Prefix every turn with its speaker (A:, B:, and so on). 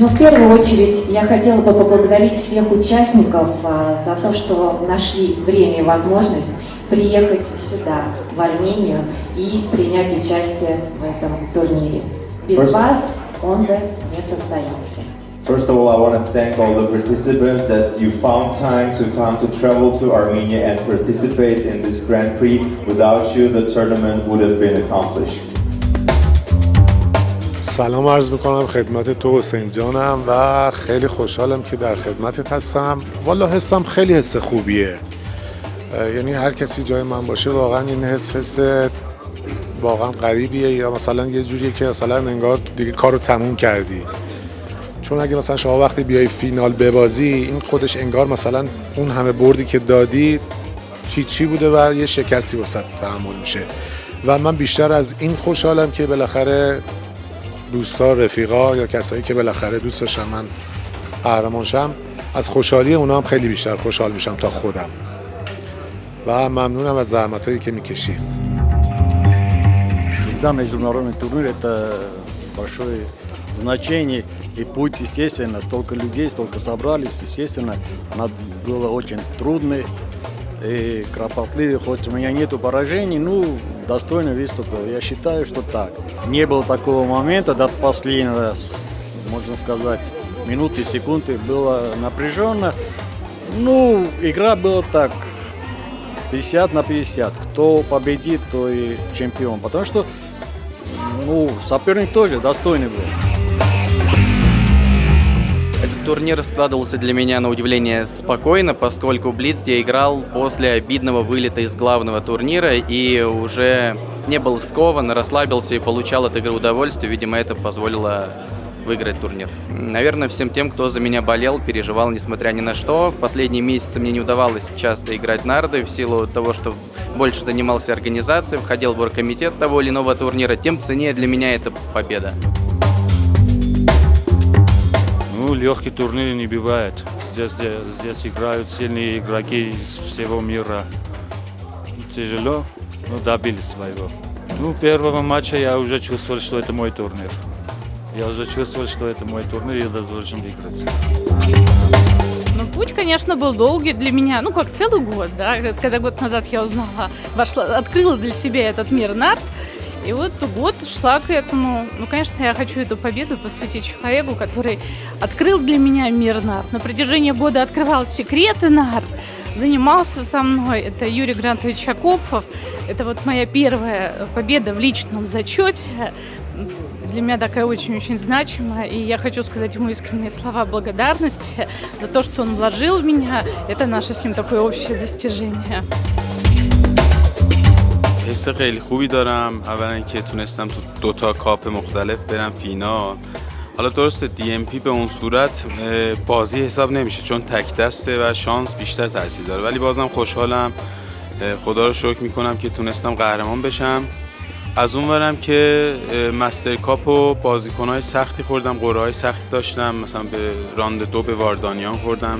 A: Но в первую очередь я хотела бы поблагодарить всех участников за то, что нашли время и возможность приехать сюда, в Армению, и принять участие в этом турнире. Без вас он бы не состоялся.
B: First of all, I want to thank all the participants that you found time to come to travel to Armenia and participate in this Grand Prix. Without you, the tournament would have been accomplished.
C: سلام عرض میکنم خدمت تو حسین جانم و خیلی خوشحالم که در خدمتت هستم. والا حسم خیلی حس خوبیه، یعنی هر کسی جای من باشه واقعا این حس واقعا غریبیه، یا مثلا یه جوریه که مثلا انگار دیگه کارو تموم کردی. چون اگه مثلا شما وقتی بیای فینال ببازی، این خودش انگار مثلا اون همه بردی که دادی هیچی بوده و یه شکستی واسه تحمل میشه. و من بیشتر از این خوشحالم که بالاخره دوستا، رفیقا یا کسایی که بالاخره دوست داشتن من قهرمان شم، از خوشحالی اونا هم خیلی بیشتر خوشحال میشم تا خودم. و ممنونم از زحمتایی که میکشید.
D: Всегда международный турнир – это большое значение. И путь, естественно, столько людей, столько собрались, естественно, она была очень трудной и кропотливой. Хоть у меня нету поражений, ну, достойно выступил. Я считаю, что так. Не было такого момента до последнего, можно сказать, минуты, секунды было напряженно. Ну, игра была так, 50 на 50. Кто победит, то и чемпион. Потому что, ну, соперник тоже достойный был.
E: Этот турнир складывался для меня на удивление спокойно, поскольку в Блиц я играл после обидного вылета из главного турнира и уже не был скован, расслабился и получал от игры удовольствие. Видимо, это позволило выиграть турнир. Наверное, всем тем, кто за меня болел, переживал, несмотря ни на что. В последние месяцы мне не удавалось часто играть нарды в силу того, что больше занимался организацией, входил в оргкомитет того или иного турнира, тем ценнее для меня эта победа.
F: Ну, легкий турнир не бывает. Здесь играют сильные игроки из всего мира. Тяжело, но добились своего. Ну, первого матча я уже чувствовал, что это мой турнир. Я уже чувствовал, что это мой турнир, и я должен выиграть.
G: Ну, путь, конечно, был долгий для меня, ну, как целый год, да, когда год назад я узнала, открыла для себя этот мир нарт, и вот год шла к этому. Ну, конечно, я хочу эту победу посвятить человеку, который открыл для меня мир нарт. На протяжении года открывал секреты нарт, занимался со мной. Это Юрий Грантович Акопов. Это вот моя первая победа в личном зачете. Для меня такая очень-очень значимая. И я хочу сказать ему искренние слова благодарности за то, что он вложил в меня. Это наше с ним такое общее достижение.
H: حس خیلی خوبی دارم. اولا اینکه تونستم تو 2 تا کاپ مختلف برم فینال. حالا درسته DMP به اون صورت بازی حساب نمیشه چون تک دسته و شانس بیشتر تاثیر داره، ولی بازم خوشحالم. خدا رو شکر میکنم که تونستم قهرمان بشم. از اون ورم که مستر کاپ و بازیکن‌های سختی خوردم، قرعه‌های سختی داشتم، مثلا به راند 2 به واردانیان خوردم.